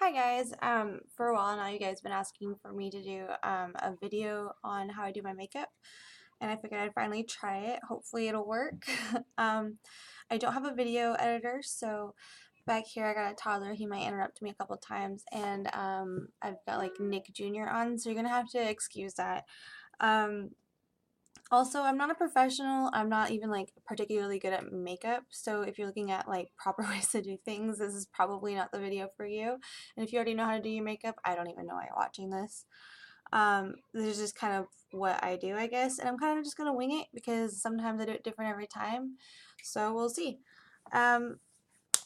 Hi guys, for a while now you guys have been asking for me to do a video on how I do my makeup, and I figured I'd finally try it. Hopefully it'll work. I don't have a video editor, so back here I got a toddler. He might interrupt me a couple times, and I've got like Nick Jr. on, so you're gonna have to excuse that. Um, Also, I'm not a professional. I'm not even like particularly good at makeup. So if you're looking at like proper ways to do things, this is probably not the video for you. And if you already know how to do your makeup, I don't even know why you're watching this. This is just kind of what I do, I guess. And I'm kind of just going to wing it because sometimes I do it different every time. So we'll see. Um,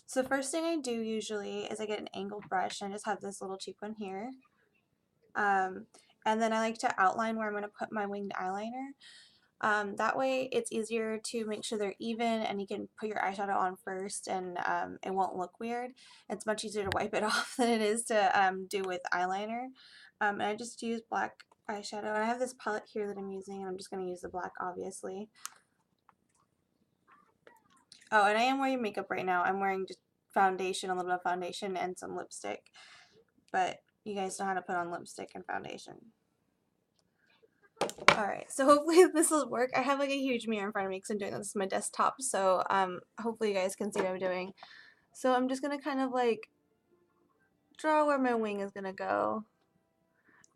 so the first thing I do usually is I get an angled brush and I just have this little cheap one here. And then I like to outline where I'm going to put my winged eyeliner. That way it's easier to make sure they're even and you can put your eyeshadow on first and it won't look weird. It's much easier to wipe it off than it is to do with eyeliner. And I just use black eyeshadow. And I have this palette here that I'm using and I'm just going to use the black obviously. Oh, and I am wearing makeup right now. I'm wearing just foundation, a little bit of foundation and some lipstick. But you guys know how to put on lipstick and foundation. Alright, so hopefully this will work. I have like a huge mirror in front of me because I'm doing this on my desktop, so hopefully you guys can see what I'm doing. So I'm just going to kind of like draw where my wing is going to go.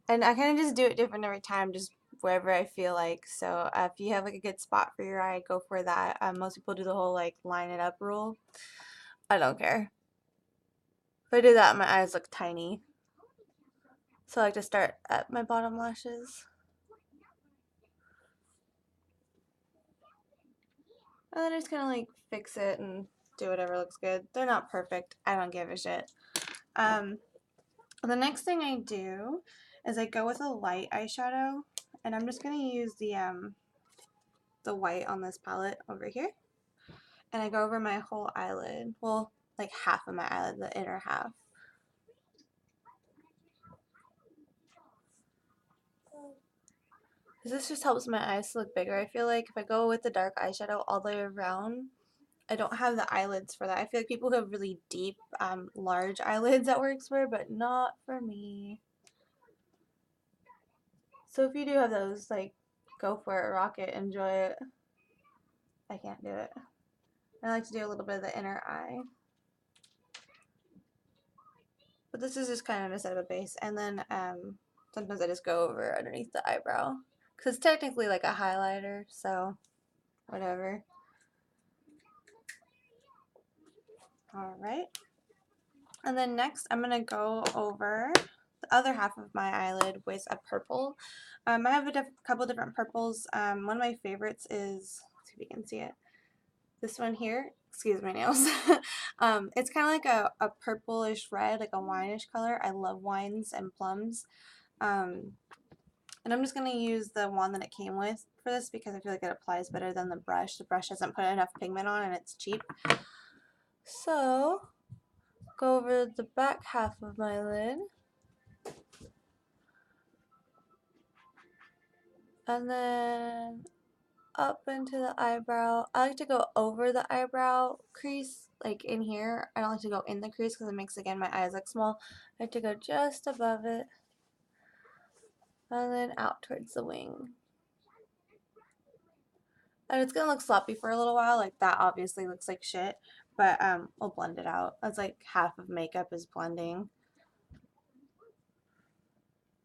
And I kind of just do it different every time, just wherever I feel like. So if you have like a good spot for your eye, go for that. Most people do the whole like line it up rule. I don't care. If I do that, my eyes look tiny. So I like to start at my bottom lashes. And then I just kind of like fix it and do whatever looks good. They're not perfect. I don't give a shit. The next thing I do is I go with a light eyeshadow, and I'm just gonna use the white on this palette over here, and I go over my whole eyelid. Well, like half of my eyelid, the inner half. This just helps my eyes to look bigger. I feel like if I go with the dark eyeshadow all the way around, I don't have the eyelids for that. I feel like people who have really deep, large eyelids that works for, but not for me. So if you do have those, like, go for it, rock it, enjoy it. I can't do it. I like to do a little bit of the inner eye. But this is just kind of to set up a base. And then sometimes I just go over underneath the eyebrow. Because it's technically like a highlighter, so whatever. Alright. And then next I'm going to go over the other half of my eyelid with a purple. I have a couple different purples. One of my favorites is, let's see if you can see it, this one here. Excuse my nails. It's kind of like a purplish red, like a wineish color. I love wines and plums. And I'm just going to use the one that it came with for this because I feel like it applies better than the brush. The brush hasn't put enough pigment on and it's cheap. So, go over the back half of my lid. And then up into the eyebrow. I like to go over the eyebrow crease, like in here. I don't like to go in the crease because it makes, again, my eyes look small. I like to go just above it. And then out towards the wing. And it's gonna look sloppy for a little while, like that obviously looks like shit, but we'll blend it out. That's like half of makeup is blending.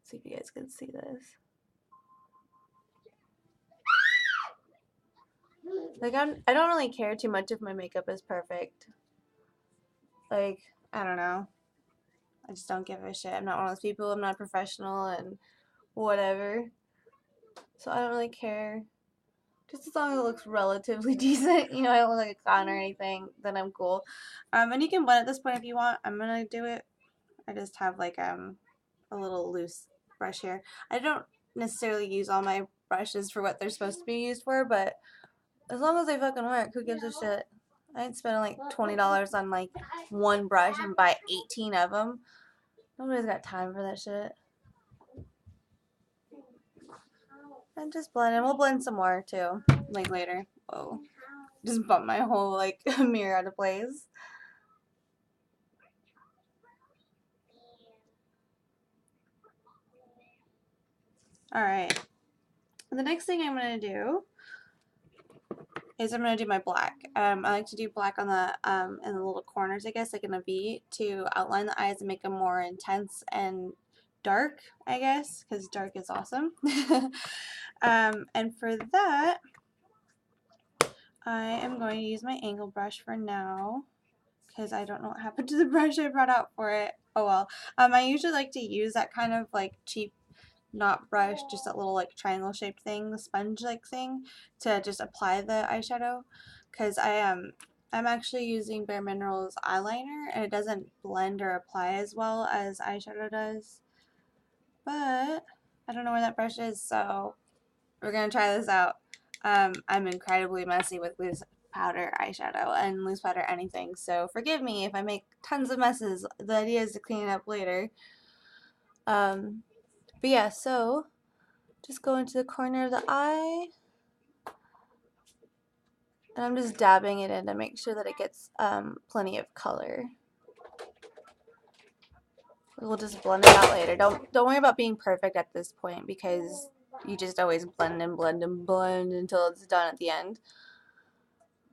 Let's see if you guys can see this. Like I don't really care too much if my makeup is perfect. Like, I don't know. I just don't give a shit. I'm not one of those people. I'm not a professional and whatever. So I don't really care. Just as long as it looks relatively decent, you know, I don't look like a clown or anything, then I'm cool. And you can blend at this point if you want. I'm gonna do it. I just have like a little loose brush here. I don't necessarily use all my brushes for what they're supposed to be used for, but as long as they fucking work, who gives a shit? I ain't spending like $20 on like one brush and buy 18 of them. Nobody's got time for that shit. And just blend, and we'll blend some more too, like later. Whoa, just bumped my whole like mirror out of place. Alright. The next thing I'm going to do is I'm going to do my black. I like to do black on the in the little corners, I guess, like in a V, to outline the eyes and make them more intense and dark, I guess, because dark is awesome. And for that, I am going to use my angle brush for now, because I don't know what happened to the brush I brought out for it. Oh well. I usually like to use that kind of like cheap, not brush, just that little like triangle shaped thing, the sponge like thing, to just apply the eyeshadow, because I'm actually using Bare Minerals eyeliner and it doesn't blend or apply as well as eyeshadow does. But I don't know where that brush is, so we're gonna try this out. I'm incredibly messy with loose powder eyeshadow and loose powder anything, so forgive me if I make tons of messes. The idea is to clean it up later. But yeah, so just go into the corner of the eye, and I'm just dabbing it in to make sure that it gets plenty of color. We'll just blend it out later. Don't worry about being perfect at this point, because you just always blend and blend and blend until it's done at the end.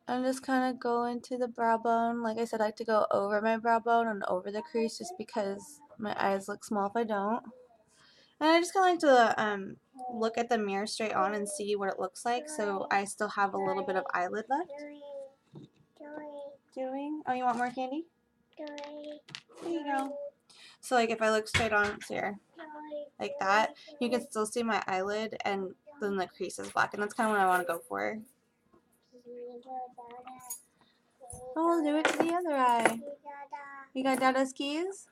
I'm just kind of go into the brow bone. Like I said, I like to go over my brow bone and over the crease, just because my eyes look small if I don't. And I just kind of like to look at the mirror straight on and see what it looks like, so I still have a little bit of eyelid left. Doing? Oh, you want more candy? There you go. So like if I look straight on, so here, like that, you can still see my eyelid, and then the crease is black, and that's kind of what I want to go for. Oh, we'll do it to the other eye. You got Dada's keys?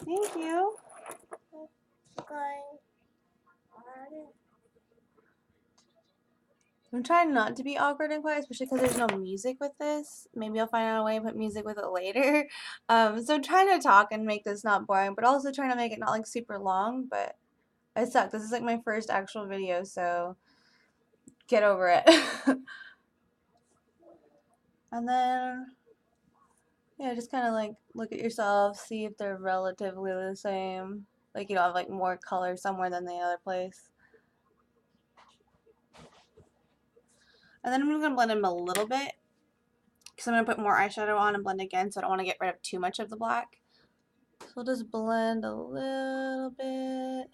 Thank you. I'm trying not to be awkward and quiet, especially because there's no music with this. Maybe I'll find out a way to put music with it later. So I'm trying to talk and make this not boring, but also trying to make it not like super long, but it sucks. This is like my first actual video, so get over it. And then, yeah, just kind of like look at yourself, see if they're relatively the same. Like you don't have like more color somewhere than the other place. And then I'm just going to blend them a little bit, because I'm going to put more eyeshadow on and blend again, so I don't want to get rid of too much of the black. So we'll just blend a little bit.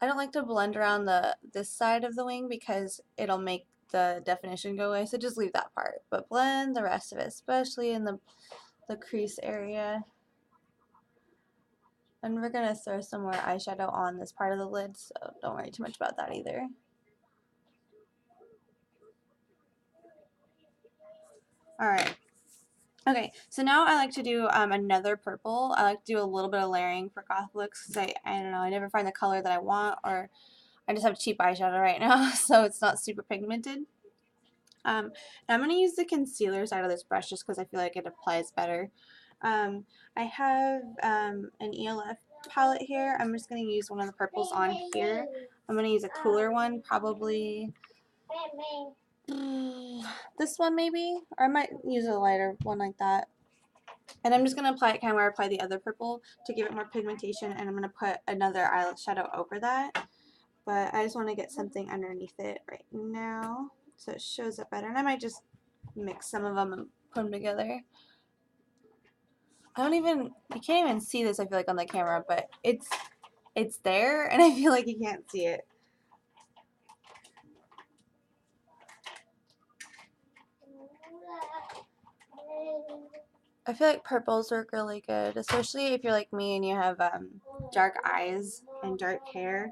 I don't like to blend around this side of the wing because it'll make the definition go away, so just leave that part. But blend the rest of it, especially in the crease area. And we're going to throw some more eyeshadow on this part of the lid, so don't worry too much about that either. Alright. Okay, so now I like to do another purple. I like to do a little bit of layering for goth looks, because I don't know, I never find the color that I want, or I just have cheap eyeshadow right now, so it's not super pigmented. And I'm going to use the concealer side of this brush just because I feel like it applies better. I have an ELF palette here. I'm just going to use one of the purples on here. I'm going to use a cooler one, probably this one maybe, or I might use a lighter one like that. And I'm just going to apply it kind of where I apply the other purple to give it more pigmentation, and I'm going to put another eyeshadow over that. But I just want to get something underneath it right now so it shows up better. And I might just mix some of them and put them together. You can't even see this, I feel like, on the camera, but it's there, and I feel like you can't see it. I feel like purples work really good, especially if you're like me and you have dark eyes and dark hair.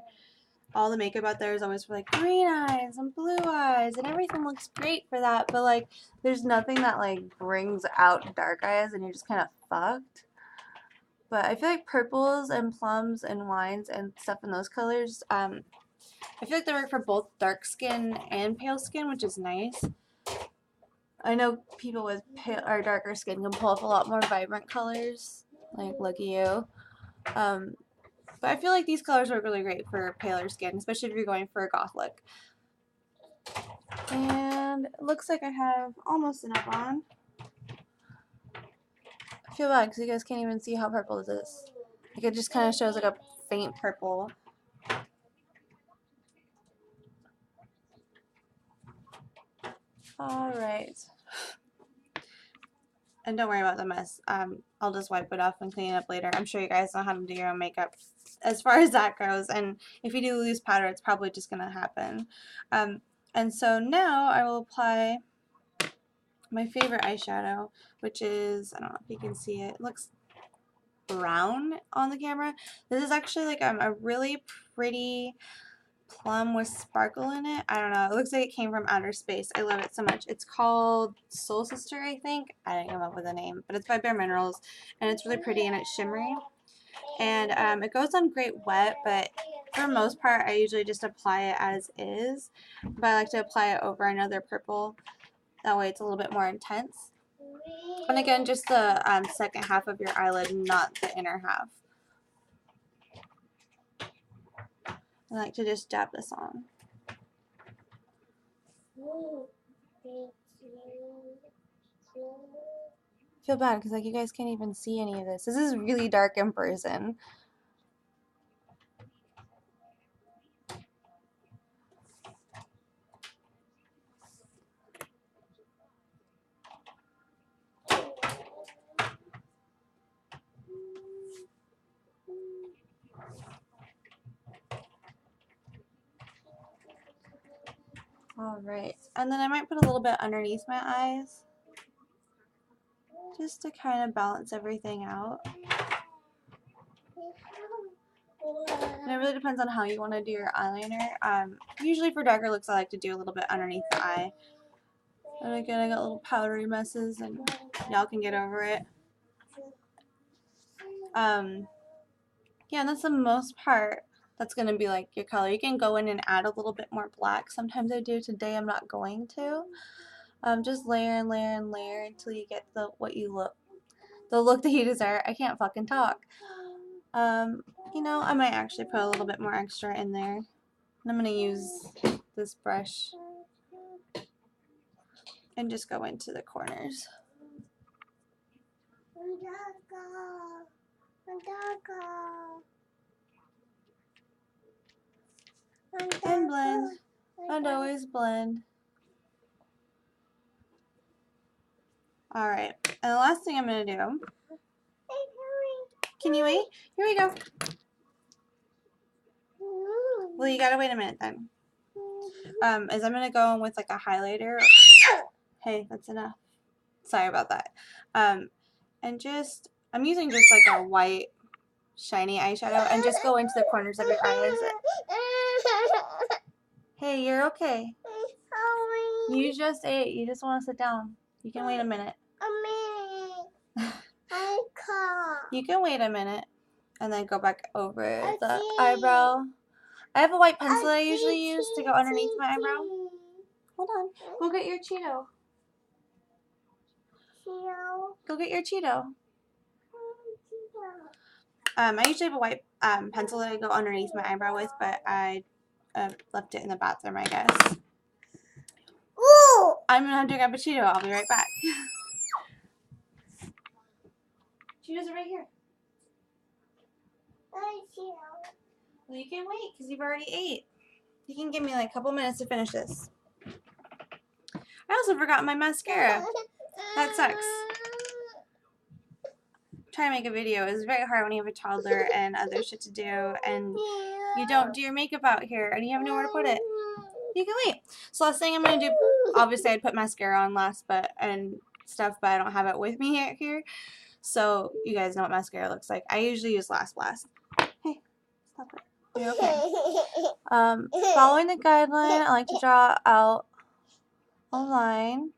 All the makeup out there is always for like green eyes and blue eyes, and everything looks great for that, but like there's nothing that like brings out dark eyes, and you're just kind of fucked. But I feel like purples and plums and wines and stuff in those colors, I feel like they work for both dark skin and pale skin, which is nice. I know people with pale or darker skin can pull off a lot more vibrant colors, like look at you. But I feel like these colors work really great for paler skin, especially if you're going for a goth look. And it looks like I have almost enough on. feel bad because you guys can't even see how purple this is. Like, it just kind of shows like a faint purple. Alright. And don't worry about the mess. I'll just wipe it off and clean it up later. I'm sure you guys know how to do your own makeup as far as that goes. And if you do lose powder, it's probably just going to happen. And so now I will apply my favorite eyeshadow, which is, I don't know if you can see it. It looks brown on the camera. This is actually like a really pretty plum with sparkle in it. I don't know. It looks like it came from outer space. I love it so much. It's called Soul Sister, I think. I didn't come up with a name, but it's by Bare Minerals, and it's really pretty and it's shimmery. And it goes on great wet, but for the most part, I usually just apply it as is. But I like to apply it over another purple. That way it's a little bit more intense. And again, just the second half of your eyelid, not the inner half. I like to just dab this on. I feel bad because like you guys can't even see any of this. This is really dark in person. Alright, and then I might put a little bit underneath my eyes just to kind of balance everything out. And it really depends on how you want to do your eyeliner. Usually for darker looks I like to do a little bit underneath the eye. And again, I got little powdery messes and y'all can get over it. Yeah, and that's the most part. That's going to be like your color. You can go in and add a little bit more black. Sometimes I do. Today I'm not going to. Just layer and layer and layer until you get the look that you desire. I can't fucking talk. You know, I might actually put a little bit more extra in there. And I'm going to use this brush and just go into the corners. And blend. And always blend. Alright, and the last thing I'm going to do, can you wait? Here we go. Well, you gotta wait a minute then. Is I'm going to go in with like a highlighter. Hey, that's enough. Sorry about that. And just, I'm using just like a white shiny eyeshadow and just go into the corners of your eyes. Hey, you're okay. You just ate. You just want to sit down. You can wait a minute. You can wait a minute and then go back over the eyebrow. I have a white pencil I usually use to go underneath my eyebrow. Hold on. Go get your Cheeto. Go get your Cheeto. I usually have a white pencil that I go underneath my eyebrow with, but I left it in the bathroom, I guess. Ooh. I'm going to have to grab a Cheeto. I'll be right back. Cheetos are right here. Well, you can wait because you've already ate. You can give me like a couple minutes to finish this. I also forgot my mascara. That sucks. Trying to make a video is very hard when you have a toddler and other shit to do and you don't do your makeup out here and you have nowhere to put it. You can wait. So last thing I'm going to do, obviously I'd put mascara on last and stuff, but I don't have it with me here. So you guys know what mascara looks like. I usually use Last Blast. Hey, stop it. You're okay. Following the guideline, I like to draw out a line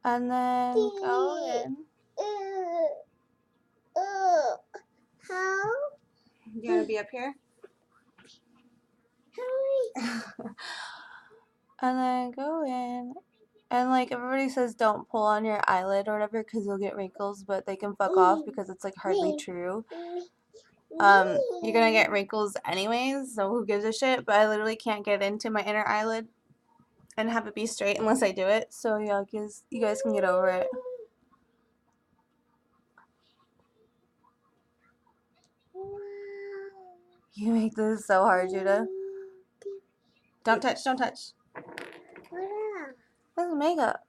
and then go in. How? You gotta be up here? And then go in. And like everybody says don't pull on your eyelid or whatever because you'll get wrinkles, but they can fuck off because it's like hardly true. You're gonna get wrinkles anyways, so who gives a shit? But I literally can't get into my inner eyelid and have it be straight unless I do it. So yeah, you guys can get over it. You make this so hard, Judah. Don't touch, don't touch. What's makeup?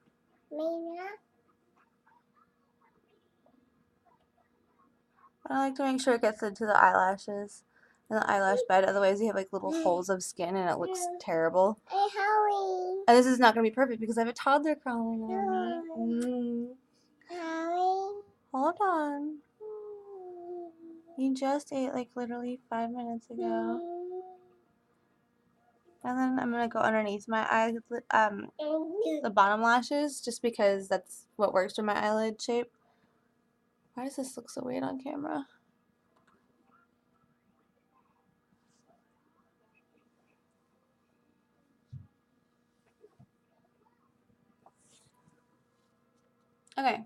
I like to make sure it gets into the eyelashes and the eyelash bed. Otherwise, you have like little holes of skin and it looks terrible. And this is not going to be perfect because I have a toddler crawling on me. Hold on. You just ate like literally 5 minutes ago. And then I'm going to go underneath my eyelid, the bottom lashes, just because that's what works for my eyelid shape. Why does this look so weird on camera? Okay,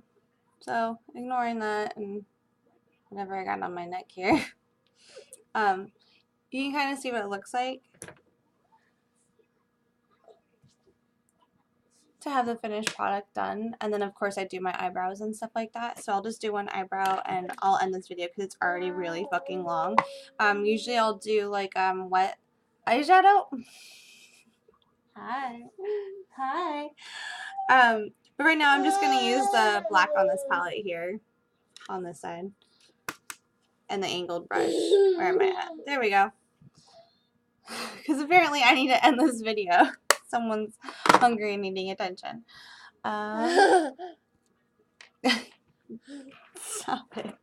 so ignoring that and whatever I got on my neck here, you can kind of see what it looks like to have the finished product done. And then of course I do my eyebrows and stuff like that, so I'll just do one eyebrow and I'll end this video because it's already really fucking long. Usually I'll do like wet eyeshadow. Hi. But right now I'm just gonna use the black on this palette here on this side and the angled brush. Where am I at? There we go. Because apparently I need to end this video. Someone's hungry and needing attention. Stop it.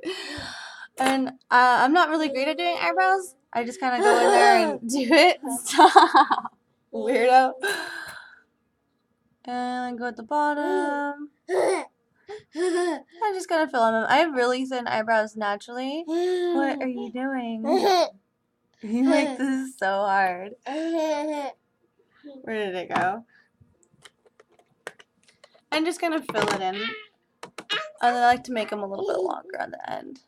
And I'm not really great at doing eyebrows. I just kind of go in there and do it. Stop. Weirdo. And go at the bottom. I'm just gonna fill them. I have really thin eyebrows naturally. What are you doing? You make this so hard. Where did it go? I'm just gonna fill it in. And I like to make them a little bit longer on the end.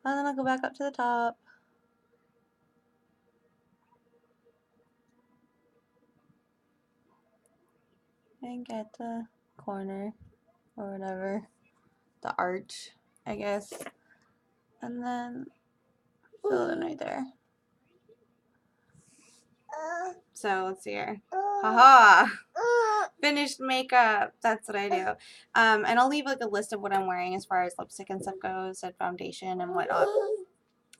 And then I'll go back up to the top. And get the corner or whatever. The arch, I guess. And then fill it in right there. So let's see here. Haha! Finished makeup. That's what I do. And I'll leave like a list of what I'm wearing as far as lipstick and stuff goes, and foundation and whatnot.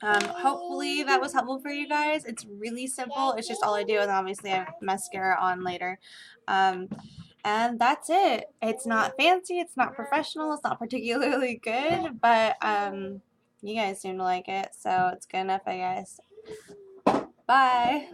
Hopefully that was helpful for you guys. It's really simple. It's just all I do, and obviously I have mascara on later. And that's it. It's not fancy. It's not professional. It's not particularly good, but you guys seem to like it, so it's good enough, I guess. Bye.